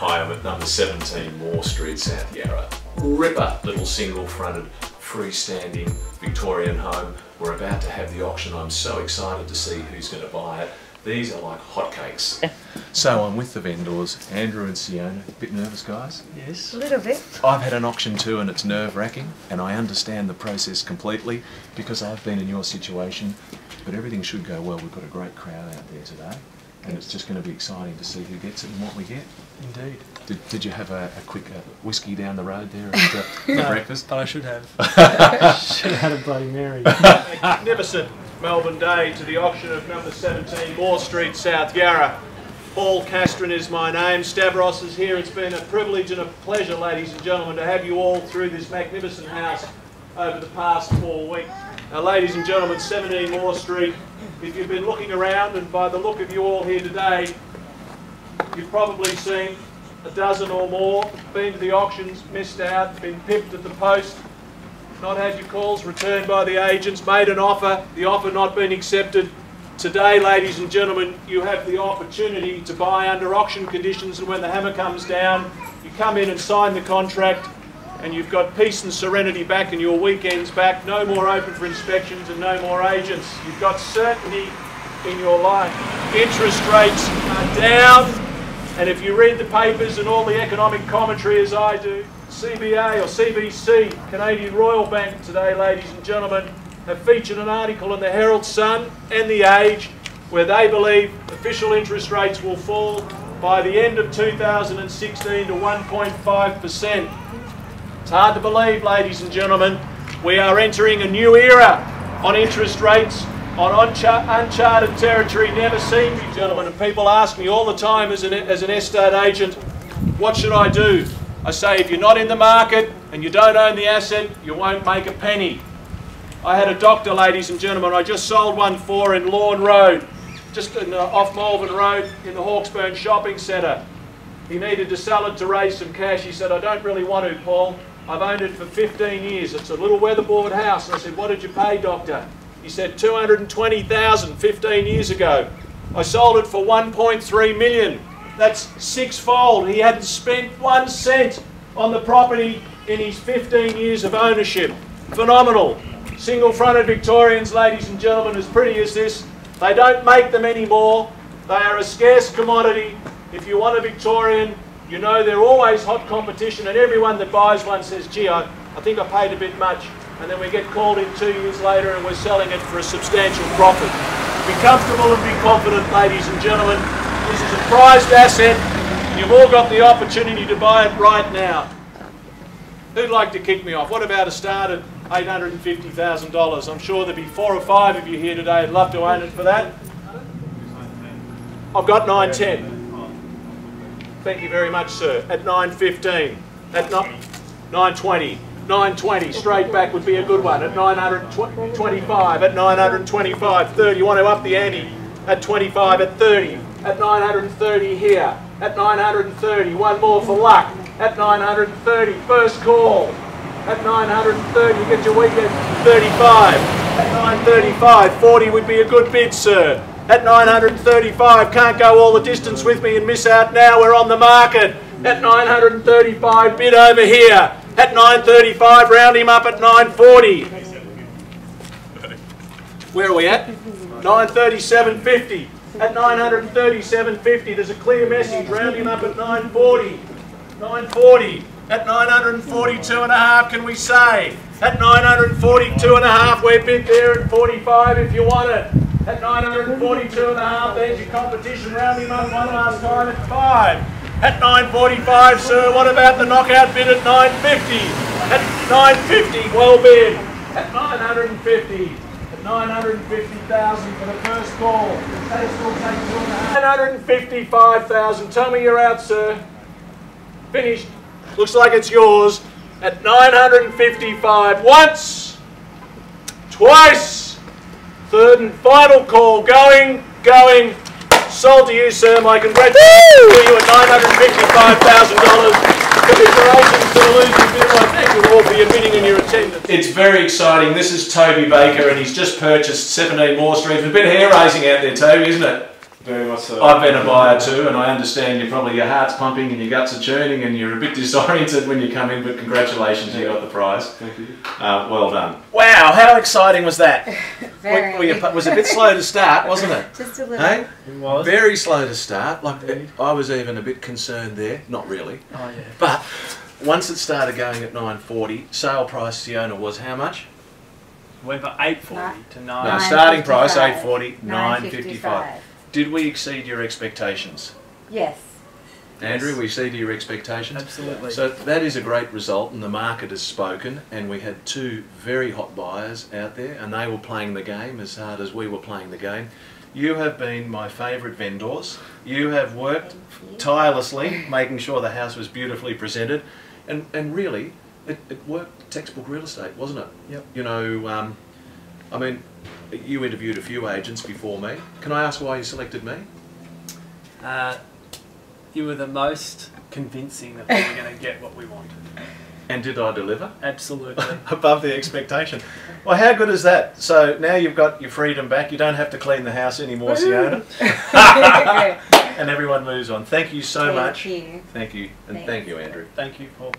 Hi, I'm at number 17 Moore Street, South Yarra. Ripper little single-fronted, freestanding Victorian home. We're about to have the auction. I'm so excited to see who's going to buy it. These are like hotcakes. So I'm with the vendors, Andrew and Siona. A bit nervous, guys? Yes. A little bit. I've had an auction too and it's nerve-wracking, and I understand the process completely because I've been in your situation, but everything should go well. We've got a great crowd out there today, and it's just going to be exciting to see who gets it and what we get. Indeed. Did you have a quick whiskey down the road there for breakfast? But I should have. Should have had a Bloody Mary. Magnificent Melbourne day to the auction of number 17 Moore Street, South Yarra. Paul Castran is my name. Stavros is here. It's been a privilege and a pleasure, ladies and gentlemen, to have you all through this magnificent house over the past 4 weeks. Now, ladies and gentlemen, 17 Moore Street, if you've been looking around, and by the look of you all here today, you've probably seen a dozen or more, been to the auctions, missed out, been pipped at the post, not had your calls returned by the agents, made an offer, the offer not been accepted. Today, ladies and gentlemen, you have the opportunity to buy under auction conditions, and when the hammer comes down, you come in and sign the contract, and you've got peace and serenity back and your weekends back. No more open for inspections and no more agents. You've got certainty in your life. Interest rates are down, and if you read the papers and all the economic commentary as I do, CBA or CBC, Canadian Royal Bank today, ladies and gentlemen, have featured an article in the Herald Sun and the Age where they believe official interest rates will fall by the end of 2016 to 1.5%. It's hard to believe, ladies and gentlemen, we are entering a new era on interest rates, on uncharted territory never seen, gentlemen. And people ask me all the time as an estate agent, what should I do? I say, if you're not in the market and you don't own the asset, you won't make a penny. I had a doctor, ladies and gentlemen, I just sold one for in Lawn Road, just off Melbourne Road in the Hawkersburn Shopping Centre. He needed to sell it to raise some cash. He said, I don't really want to, Paul. I've owned it for 15 years. It's a little weatherboard house. And I said, what did you pay, doctor? He said, $220,000 15 years ago. I sold it for $1.3 million. That's sixfold. He hadn't spent 1 cent on the property in his 15 years of ownership. Phenomenal. Single-fronted Victorians, ladies and gentlemen, as pretty as this. They don't make them anymore. They are a scarce commodity. If you want a Victorian, you know they're always hot competition, and everyone that buys one says, gee, I think I paid a bit much. And then we get called in 2 years later and we're selling it for a substantial profit. Be comfortable and be confident, ladies and gentlemen. This is a prized asset. You've all got the opportunity to buy it right now. Who'd like to kick me off? What about a start at $850,000? I'm sure there'll be 4 or 5 of you here today. I'd love to own it for that. I've got 910. Thank you very much, sir. At 915. At 920. 920. Straight back would be a good one. At 925. At 925. 30. You want to up the ante? At 25. At 30. At 930 here. At 930. One more for luck. At 930. First call. At 930. You get your weekend. 35. At 935. 40 would be a good bid, sir. At 935. Can't go all the distance with me and miss out now. We're on the market. At 935. Bid over here. At 935. Round him up at 940. Where are we at? 937.50. At 937.50, there's a clear message. Round him up at 940. 940. At 942.5, can we say? At 942.5, we're bid there at 45 if you want it. At 942.5, there's your competition. Round him up one last time at 5. At 945, sir, what about the knockout bid at 950? At 950, well bid. At 950. 950,000 for the first call. They still take 955,000. Tell me you're out, sir. Finished. Looks like it's yours. At 955. Once. Twice. Third and final call. Going. Sold to you, sir. My congratulations to you at $955,000. Congratulations to the losing bidder. I thank you all for your bidding and your attendance. It's very exciting. This is Toby Baker, and he's just purchased 17 Moore Street. It's a bit hair raising out there, Toby, isn't it? Very much so. I've been a buyer too, and I understand your heart's pumping and your guts are churning and you're a bit disoriented when you come in, but congratulations, you got the prize. Thank you. Well done. Wow, how exciting was that? Very. It was a bit slow to start, wasn't it? Just a little. Hey? It was. Very slow to start. I was even a bit concerned there. Not really. Oh yeah. But once it started going at 9.40, sale price to the owner was how much? Went from 840 to 9. No, starting price 9.55. 8.40, 9.55. Did we exceed your expectations? Yes. Andrew, we exceeded your expectations? Absolutely. So that is a great result, and the market has spoken, and we had two very hot buyers out there, and they were playing the game as hard as we were playing the game. You have been my favourite vendors. You have worked tirelessly, making sure the house was beautifully presented, and really, it worked textbook real estate, wasn't it? Yep. You know, I mean, you interviewed a few agents before me. Can I ask why you selected me? You were the most convincing that we were going to get what we wanted. And did I deliver? Absolutely. Above the expectation. Well, how good is that? So now you've got your freedom back. You don't have to clean the house anymore, Siona. And everyone moves on. Thank you so much. Thank you. Thank you. And thank you, Andrew. Thank you, Paul.